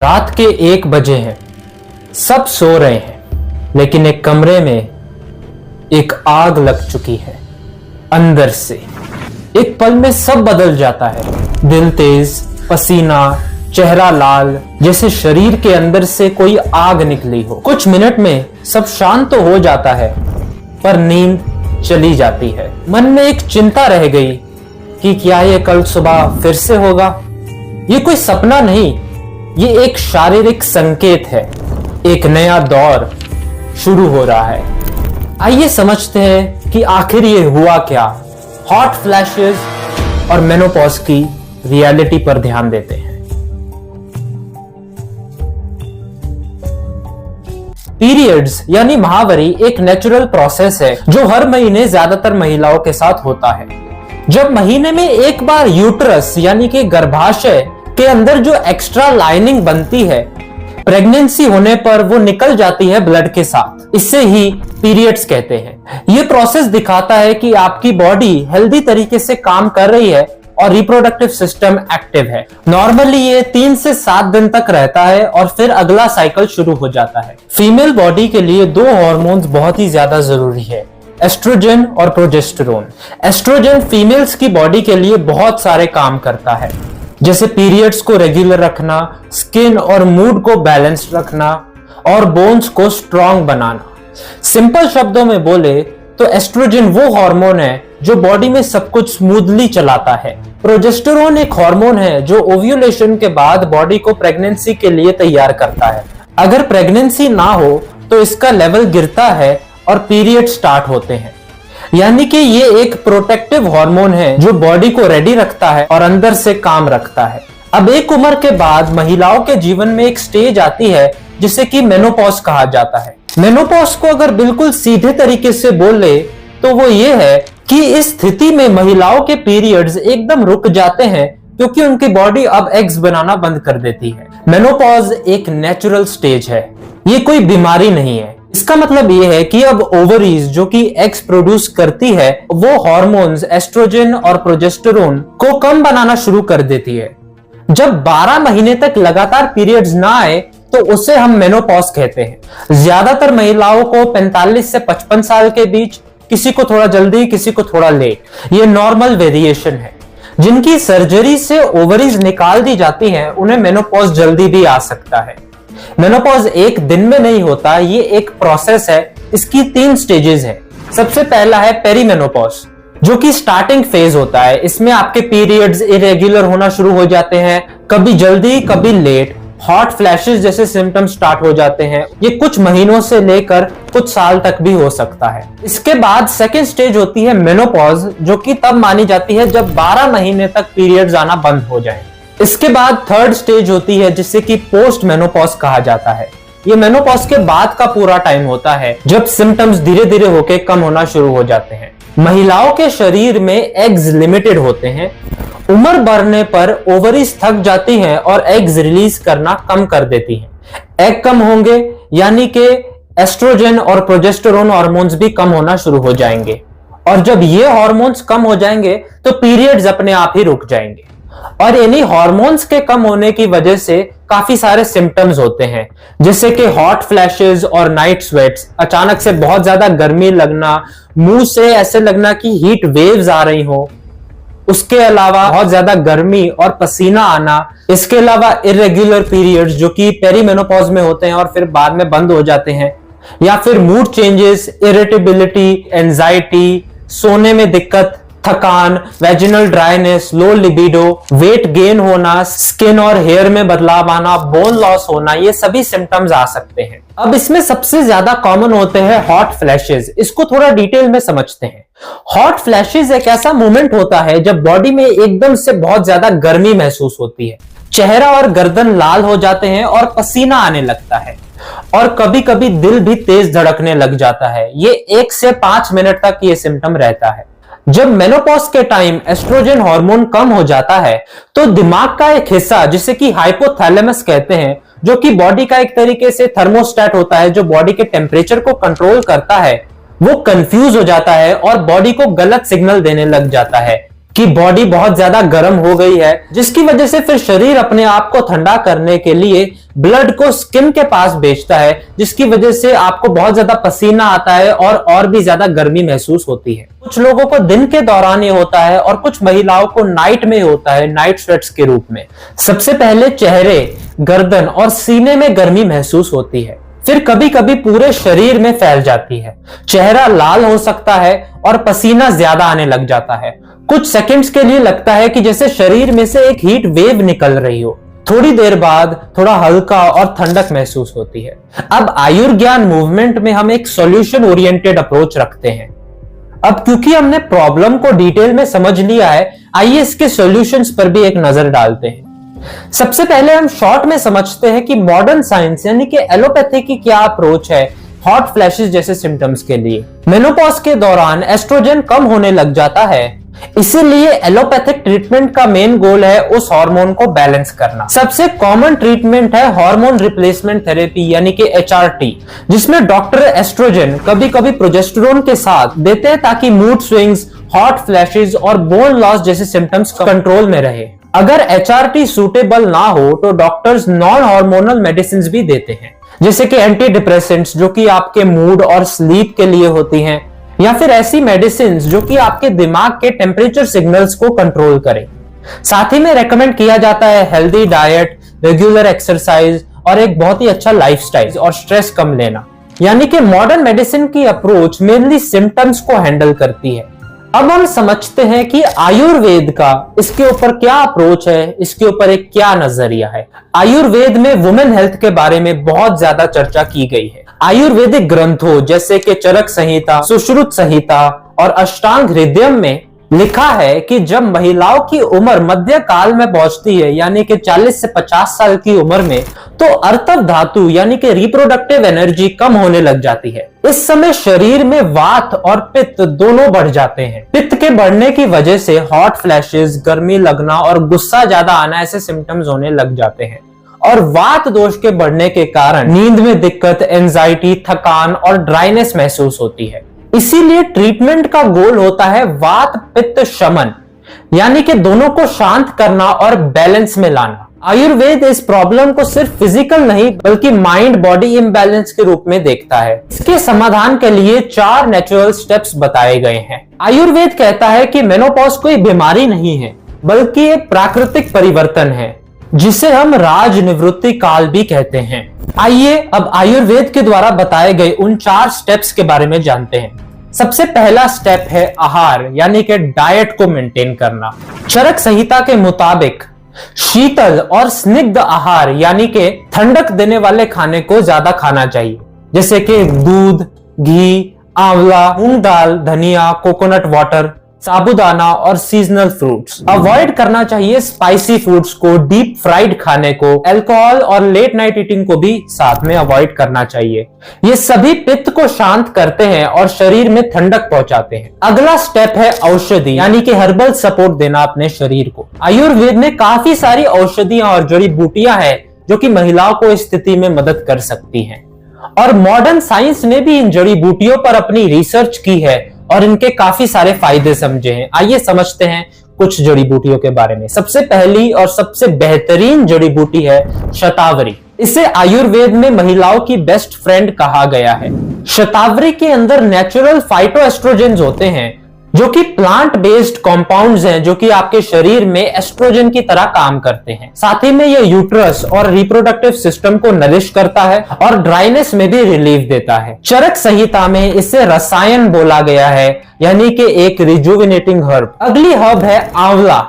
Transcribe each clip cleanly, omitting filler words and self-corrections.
रात के 1 बजे हैं, सब सो रहे हैं, लेकिन एक कमरे में एक आग लग चुकी है। अंदर से एक पल में सब बदल जाता है। दिल तेज, पसीना, चेहरा लाल, जैसे शरीर के अंदर से कोई आग निकली हो। कुछ मिनट में सब शांत तो हो जाता है, पर नींद चली जाती है। मन में एक चिंता रह गई कि क्या ये कल सुबह फिर से होगा। ये कोई सपना नहीं, ये एक शारीरिक संकेत है। एक नया दौर शुरू हो रहा है। आइए समझते हैं कि आखिर ये हुआ क्या। हॉट फ्लैशेस और मेनोपॉज की रियलिटी पर ध्यान देते हैं। पीरियड्स यानी महावरी एक नेचुरल प्रोसेस है जो हर महीने ज्यादातर महिलाओं के साथ होता है। जब महीने में एक बार यूट्रस यानी कि गर्भाशय के अंदर जो एक्स्ट्रा लाइनिंग बनती है, प्रेगनेंसी होने पर वो निकल जाती है ब्लड के साथ। इससे ही पीरियड्स कहते हैं। ये प्रोसेस दिखाता है कि आपकी बॉडी हेल्दी तरीके से काम कर रही है और रिप्रोडक्टिव सिस्टम एक्टिव है। नॉर्मली ये 3 से 7 दिन तक रहता है और फिर अगला साइकिल शुरू हो जाता है। फीमेल बॉडी के लिए 2 हार्मोन्स बहुत ही ज्यादा जरूरी है, एस्ट्रोजन और प्रोजेस्टेरोन। एस्ट्रोजन फीमेल्स की बॉडी के लिए बहुत सारे काम करता है, जैसे पीरियड्स को रेगुलर रखना, स्किन और मूड को बैलेंस रखना और बोन्स को स्ट्रॉन्ग बनाना। सिंपल शब्दों में बोले तो एस्ट्रोजन वो हार्मोन है जो बॉडी में सब कुछ स्मूथली चलाता है। प्रोजेस्टेरोन एक हार्मोन है जो ओव्यूलेशन के बाद बॉडी को प्रेगनेंसी के लिए तैयार करता है। अगर प्रेगनेंसी ना हो तो इसका लेवल गिरता है और पीरियड स्टार्ट होते हैं। यानी कि ये एक प्रोटेक्टिव हार्मोन है जो बॉडी को रेडी रखता है और अंदर से काम रखता है। अब एक उम्र के बाद महिलाओं के जीवन में एक स्टेज आती है जिसे कि मेनोपॉज कहा जाता है। मेनोपॉज को अगर बिल्कुल सीधे तरीके से बोले तो वो ये है कि इस स्थिति में महिलाओं के पीरियड्स एकदम रुक जाते हैं क्योंकि उनकी बॉडी अब एग्स बनाना बंद कर देती है। मेनोपॉज एक नेचुरल स्टेज है, ये कोई बीमारी नहीं है। इसका मतलब यह है कि अब ओवरीज जो कि एग्स प्रोड्यूस करती है वो हार्मोन्स एस्ट्रोजन और प्रोजेस्टेरोन को कम बनाना शुरू कर देती है। जब 12 महीने तक लगातार पीरियड्स ना आए तो उसे हम मेनोपॉज कहते हैं। ज्यादातर महिलाओं को 45 से 55 साल के बीच, किसी को थोड़ा जल्दी, किसी को थोड़ा लेट। ये नॉर्मल वेरिएशन है। जिनकी सर्जरी से ओवरीज निकाल दी जाती हैं उन्हें मेनोपॉज जल्दी भी आ सकता है। मेनोपॉज एक दिन में नहीं होता, ये एक प्रोसेस है। इसकी 3 स्टेजेस है। सबसे पहला है पेरीमेनोपॉज, जो कि स्टार्टिंग फेज होता है। इसमें आपके पीरियड्स इरेगुलर होना शुरू हो जाते हैं, कभी जल्दी कभी लेट। हॉट फ्लैशेस जैसे सिम्टम्स स्टार्ट हो जाते हैं। ये कुछ महीनों से लेकर कुछ साल तक भी हो सकता है। इसके बाद सेकेंड स्टेज होती है मेनोपॉज, जो कि तब मानी जाती है जब 12 महीने तक पीरियड्स आना बंद हो जाए। इसके बाद थर्ड स्टेज होती है जिसे कि पोस्ट मेनोपॉज कहा जाता है। ये मेनोपॉज के बाद का पूरा टाइम होता है जब सिम्टम्स धीरे धीरे होकर कम होना शुरू हो जाते हैं। महिलाओं के शरीर में एग्स लिमिटेड होते हैं। उम्र बढ़ने पर ओवरीज थक जाती हैं और एग्स रिलीज करना कम कर देती हैं। एग कम होंगे यानी कि एस्ट्रोजन और प्रोजेस्टेरोन हार्मोन्स भी कम होना शुरू हो जाएंगे, और जब ये हार्मोन्स कम हो जाएंगे तो पीरियड्स अपने आप ही रुक जाएंगे। और इन्हीं हार्मोन्स के कम होने की वजह से काफी सारे सिम्टम्स होते हैं, जैसे कि हॉट फ्लैशेस और नाइट स्वेट्स, अचानक से बहुत ज्यादा गर्मी लगना, मुंह से ऐसे लगना कि हीट वेव्स आ रही हो। उसके अलावा बहुत ज्यादा गर्मी और पसीना आना। इसके अलावा इरेगुलर पीरियड्स जो कि पेरीमेनोपॉज में होते हैं और फिर बाद में बंद हो जाते हैं। या फिर मूड चेंजेस, इरिटेबिलिटी, एंजाइटी, सोने में दिक्कत, थकान, vaginal dryness, low libido, weight gain होना, स्किन और हेयर में बदलाव आना, बोन लॉस होना, ये सभी सिम्टम्स आ सकते हैं। अब इसमें सबसे ज्यादा कॉमन होते हैं हॉट फ्लैशेस। इसको थोड़ा डिटेल में समझते हैं। हॉट फ्लैशेस एक ऐसा मोमेंट होता है जब बॉडी में एकदम से बहुत ज्यादा गर्मी महसूस होती है। चेहरा और गर्दन लाल हो जाते हैं और पसीना आने लगता है, और कभी कभी दिल भी तेज धड़कने लग जाता है। ये 1 से 5 मिनट तक ये सिम्टम रहता है। जब मेनोपॉज के टाइम एस्ट्रोजन हार्मोन कम हो जाता है तो दिमाग का एक हिस्सा जिसे कि हाइपोथैलेमस कहते हैं, जो कि बॉडी का एक तरीके से थर्मोस्टेट होता है जो बॉडी के टेम्परेचर को कंट्रोल करता है, वो कंफ्यूज हो जाता है और बॉडी को गलत सिग्नल देने लग जाता है कि बॉडी बहुत ज्यादा गर्म हो गई है, जिसकी वजह से फिर शरीर अपने आप को ठंडा करने के लिए ब्लड को स्किन के पास भेजता है, जिसकी वजह से आपको बहुत ज्यादा पसीना आता है और भी ज्यादा गर्मी महसूस होती है। कुछ लोगों को दिन के दौरान ये होता है और कुछ महिलाओं को नाइट में होता है, नाइट स्वेट्स के रूप में। सबसे पहले चेहरे, गर्दन और सीने में गर्मी महसूस होती है, फिर कभी कभी पूरे शरीर में फैल जाती है। चेहरा लाल हो सकता है और पसीना ज्यादा आने लग जाता है। कुछ सेकंड्स के लिए लगता है कि जैसे शरीर में से एक हीट वेव निकल रही हो। थोड़ी देर बाद थोड़ा हल्का और ठंडक महसूस होती है। अब आयुर्ज्ञान मूवमेंट में हम एक सॉल्यूशन ओरिएंटेड अप्रोच रखते हैं। अब क्योंकि हमने प्रॉब्लम को डिटेल में समझ लिया है, आइए इसके सॉल्यूशंस पर भी एक नजर डालते हैं। सबसे पहले हम शॉर्ट में समझते हैं कि मॉडर्न साइंस यानी कि एलोपैथी की क्या अप्रोच है हॉट फ्लैशेस जैसे सिम्टम्स के लिए। मेनोपॉज के दौरान एस्ट्रोजन कम होने लग जाता है, इसीलिए एलोपैथिक ट्रीटमेंट का मेन गोल है उस हार्मोन को बैलेंस करना। सबसे कॉमन ट्रीटमेंट है हार्मोन रिप्लेसमेंट थेरेपी यानी कि HRT, जिसमें डॉक्टर एस्ट्रोजन कभी कभी प्रोजेस्टेरोन के साथ देते हैं ताकि मूड स्विंग्स, हॉट फ्लैशेस और बोन लॉस जैसे सिम्टम्स कंट्रोल में रहे। अगर HRT सूटेबल ना हो तो डॉक्टर्स नॉन हार्मोनल मेडिसिन भी देते हैं, जैसे कि एंटी डिप्रेसेंट्स जो कि आपके मूड और स्लीप के लिए होती हैं, या फिर ऐसी मेडिसिन जो कि आपके दिमाग के टेम्परेचर सिग्नल्स को कंट्रोल करें। साथ ही में रेकमेंड किया जाता है हेल्दी डाइट, रेगुलर एक्सरसाइज और एक बहुत ही अच्छा लाइफस्टाइल और स्ट्रेस कम लेना। यानी कि मॉडर्न मेडिसिन की अप्रोच मेनली सिम्टम्स को हैंडल करती है। अब हम समझते हैं कि आयुर्वेद का इसके ऊपर क्या अप्रोच है, इसके ऊपर एक क्या नजरिया है। आयुर्वेद में वुमेन हेल्थ के बारे में बहुत ज्यादा चर्चा की गई है। आयुर्वेदिक ग्रंथों जैसे कि चरक संहिता, सुश्रुत संहिता और अष्टांग हृदयम में लिखा है कि जब महिलाओं की उम्र मध्य काल में पहुंचती है यानी कि 40 से 50 साल की उम्र में, तो अर्तव धातु यानी कि रिप्रोडक्टिव एनर्जी कम होने लग जाती है। इस समय शरीर में वात और पित्त दोनों बढ़ जाते हैं। पित्त के बढ़ने की वजह से हॉट फ्लैशेस, गर्मी लगना और गुस्सा ज्यादा आना ऐसे सिम्टम्स होने लग जाते हैं। और वात दोष के बढ़ने के कारण नींद में दिक्कत, एंजाइटी, थकान और ड्राइनेस महसूस होती है। इसीलिए ट्रीटमेंट का गोल होता है वात पित्त शमन, यानी कि दोनों को शांत करना और बैलेंस में लाना। आयुर्वेद इस प्रॉब्लम को सिर्फ फिजिकल नहीं बल्कि माइंड बॉडी इम्बैलेंस के रूप में देखता है। इसके समाधान के लिए 4 नेचुरल स्टेप्स बताए गए हैं। आयुर्वेद कहता है कि मेनोपॉज कोई बीमारी नहीं है बल्कि एक प्राकृतिक परिवर्तन है, जिसे हम राज निवृत्ति काल भी कहते हैं। आइए अब आयुर्वेद के द्वारा बताए गए उन 4 स्टेप्स के बारे में जानते हैं। सबसे पहला स्टेप है आहार यानी कि डाइट को मेंटेन करना। चरक संहिता के मुताबिक शीतल और स्निग्ध आहार यानी कि ठंडक देने वाले खाने को ज्यादा खाना चाहिए, जैसे कि दूध, घी, आंवला, मूंग दाल, धनिया, कोकोनट वाटर, साबूदाना और सीजनल फ्रूट्स। अवॉइड करना चाहिए स्पाइसी फूड्स को, डीप फ्राइड खाने को, अल्कोहल और लेट नाइट ईटिंग को भी साथ में अवॉइड करना चाहिए। ये सभी पित्त को शांत करते हैं और शरीर में ठंडक पहुंचाते हैं। अगला स्टेप है औषधि यानी कि हर्बल सपोर्ट देना अपने शरीर को। आयुर्वेद में काफी सारी औषधियां और जड़ी बूटियां हैं जो कि महिलाओं को इस स्थिति में मदद कर सकती हैं, और मॉडर्न साइंस ने भी इन जड़ी बूटियों पर अपनी रिसर्च की है और इनके काफी सारे फायदे समझे हैं। आइए समझते हैं कुछ जड़ी बूटियों के बारे में। सबसे पहली और सबसे बेहतरीन जड़ी बूटी है शतावरी। इसे आयुर्वेद में महिलाओं की बेस्ट फ्रेंड कहा गया है। शतावरी के अंदर नेचुरल फाइटोएस्ट्रोजेंस होते हैं जो कि प्लांट बेस्ड कंपाउंड्स हैं जो कि आपके शरीर में एस्ट्रोजन की तरह काम करते हैं। साथ ही में ये यूट्रस और रिप्रोडक्टिव सिस्टम को नरिश करता है और ड्राइनेस में भी रिलीफ देता है। चरक संहिता में इसे रसायन बोला गया है यानी कि एक रिजुविनेटिंग हर्ब। अगली हर्ब है आंवला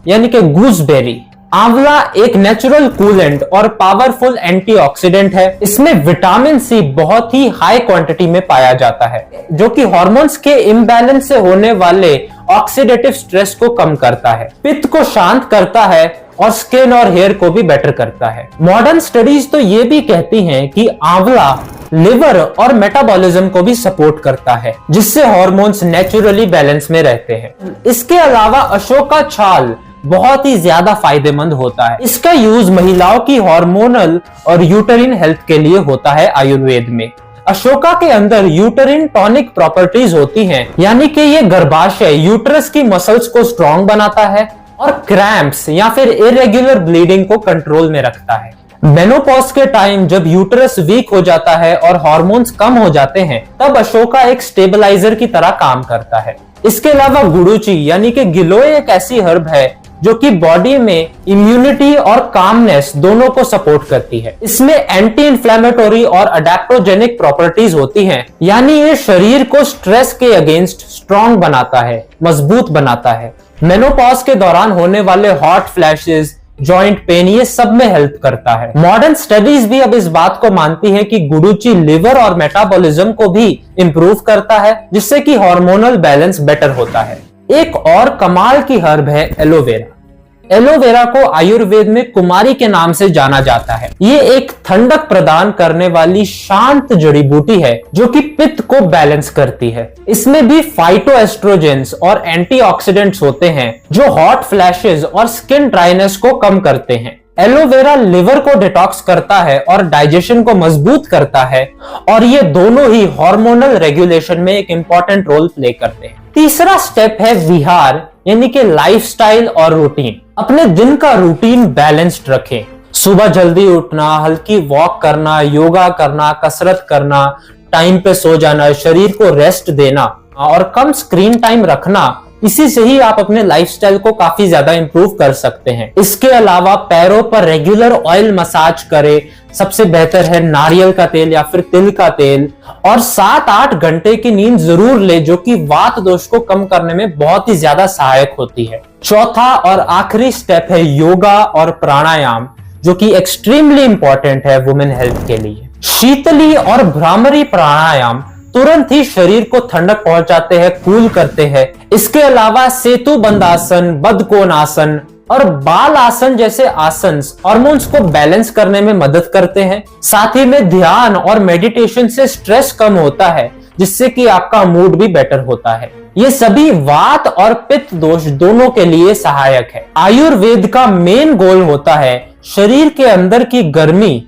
यानी कि गूसबेरी। आंवला एक नेचुरल कूलेंट और पावरफुल एंटीऑक्सीडेंट है। इसमें विटामिन सी बहुत ही हाई क्वांटिटी में पाया जाता है जो कि हार्मोन्स के इम्बैलेंस से होने वाले ऑक्सीडेटिव स्ट्रेस को कम करता है, पित्त को शांत करता है और स्किन और हेयर को भी बेटर करता है। मॉडर्न स्टडीज तो ये भी कहती हैं कि आंवला लिवर और मेटाबॉलिज्म को भी सपोर्ट करता है, जिससे हार्मोन्स नेचुरली बैलेंस में रहते हैं। इसके अलावा अशोका छाल बहुत ही ज्यादा फायदेमंद होता है। इसका यूज महिलाओं की हार्मोनल और यूटेरिन हेल्थ के लिए होता है आयुर्वेद में। अशोका के अंदर यूटेरिन टॉनिक प्रॉपर्टीज होती हैं, यानी कि ये गर्भाशय यूट्रस की मसल्स को स्ट्रॉन्ग बनाता है और क्रैम्प्स या फिर इरेगुलर ब्लीडिंग को कंट्रोल में रखता है। मेनोपॉज के टाइम जब यूट्रस वीक हो जाता है और हार्मोन्स कम हो जाते हैं, तब अशोका एक स्टेबलाइजर की तरह काम करता है। इसके अलावा गुडुचि यानी कि गिलोय एक ऐसी हर्ब है जो कि बॉडी में इम्यूनिटी और कामनेस दोनों को सपोर्ट करती है। इसमें एंटी इंफ्लेमेटोरी और अडेप्टोजेनिक प्रॉपर्टीज होती हैं, यानी ये शरीर को स्ट्रेस के अगेंस्ट स्ट्रॉन्ग बनाता है, मजबूत बनाता है। मेनोपॉज के दौरान होने वाले हॉट फ्लैशेस, जॉइंट पेन, ये सब में हेल्प करता है। मॉडर्न स्टडीज भी अब इस बात को मानती है कि गुडुचि लिवर और मेटाबॉलिज्म को भी इंप्रूव करता है, जिससे कि हार्मोनल बैलेंस बेटर होता है। एक और कमाल की हर्ब है एलोवेरा। एलोवेरा को आयुर्वेद में कुमारी के नाम से जाना जाता है। ये एक ठंडक प्रदान करने वाली शांत जड़ी बूटी है जो कि पित्त को बैलेंस करती है। इसमें भी फाइटोएस्ट्रोजेंस और एंटीऑक्सीडेंट्स होते हैं जो हॉट फ्लैशेस और स्किन ड्राइनेस को कम करते हैं। एलोवेरा लिवर को डिटॉक्स करता है और डाइजेशन को मजबूत करता है, और ये दोनों ही हार्मोनल रेगुलेशन में एक इंपॉर्टेंट रोल प्ले करते हैं। तीसरा स्टेप है विहार, यानी कि लाइफस्टाइल और रूटीन। अपने दिन का रूटीन बैलेंस्ड रखें। सुबह जल्दी उठना, हल्की वॉक करना, योगा करना, कसरत करना, टाइम पे सो जाना, शरीर को रेस्ट देना और कम स्क्रीन टाइम रखना, इसी से ही आप अपने लाइफस्टाइल को काफी ज्यादा इंप्रूव कर सकते हैं। इसके अलावा पैरों पर रेगुलर ऑयल मसाज करें। सबसे बेहतर है नारियल का तेल या फिर तिल का तेल, और 7-8 घंटे की नींद जरूर ले, जो कि वात दोष को कम करने में बहुत ही ज्यादा सहायक होती है। चौथा और आखिरी स्टेप है योगा और प्राणायाम, जो कि एक्सट्रीमली इंपॉर्टेंट है वुमेन हेल्थ के लिए। शीतली और भ्रामरी प्राणायाम तुरंत ही शरीर को ठंडक पहुंचाते हैं, कूल करते हैं। इसके अलावा सेतु बंदासन, बदकोण आसन और बाल आसन जैसे आसन हार्मोन्स को बैलेंस करने में मदद करते हैं। साथ ही में ध्यान और मेडिटेशन से स्ट्रेस कम होता है, जिससे कि आपका मूड भी बेटर होता है। ये सभी वात और पित्त दोष दोनों के लिए सहायक है। आयुर्वेद का मेन गोल होता है शरीर के अंदर की गर्मी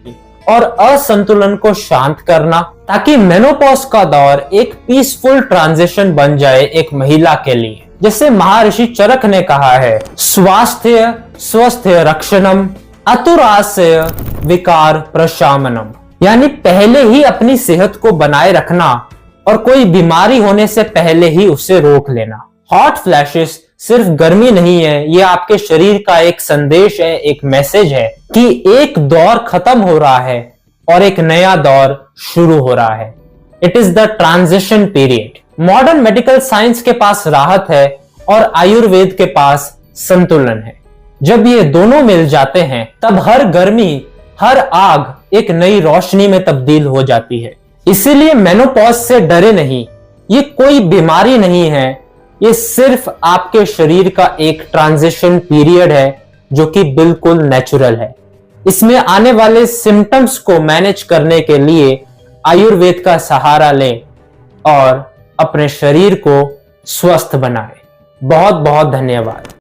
और असंतुलन को शांत करना, ताकि मेनोपॉज का दौर एक पीसफुल ट्रांजिशन बन जाए एक महिला के लिए। जैसे महर्षि चरक ने कहा है, स्वास्थ्य स्वस्थ्य रक्षणम अतुरास्य विकार प्रशामनम, यानी पहले ही अपनी सेहत को बनाए रखना और कोई बीमारी होने से पहले ही उसे रोक लेना। हॉट फ्लैशेस सिर्फ गर्मी नहीं है, ये आपके शरीर का एक संदेश है, एक मैसेज है कि एक दौर खत्म हो रहा है और एक नया दौर शुरू हो रहा है। It is the transition period. Modern medical science के पास राहत है और आयुर्वेद के पास संतुलन है। जब ये दोनों मिल जाते हैं, तब हर गर्मी, हर आग एक नई रोशनी में तब्दील हो जाती है। इसीलिए मेनोपॉज से डरे नहीं, ये कोई बीमारी नहीं है, ये सिर्फ आपके शरीर का एक ट्रांजिशन पीरियड है जो कि बिल्कुल नेचुरल है। इसमें आने वाले सिम्टम्स को मैनेज करने के लिए आयुर्वेद का सहारा लें और अपने शरीर को स्वस्थ बनाएं। बहुत बहुत धन्यवाद।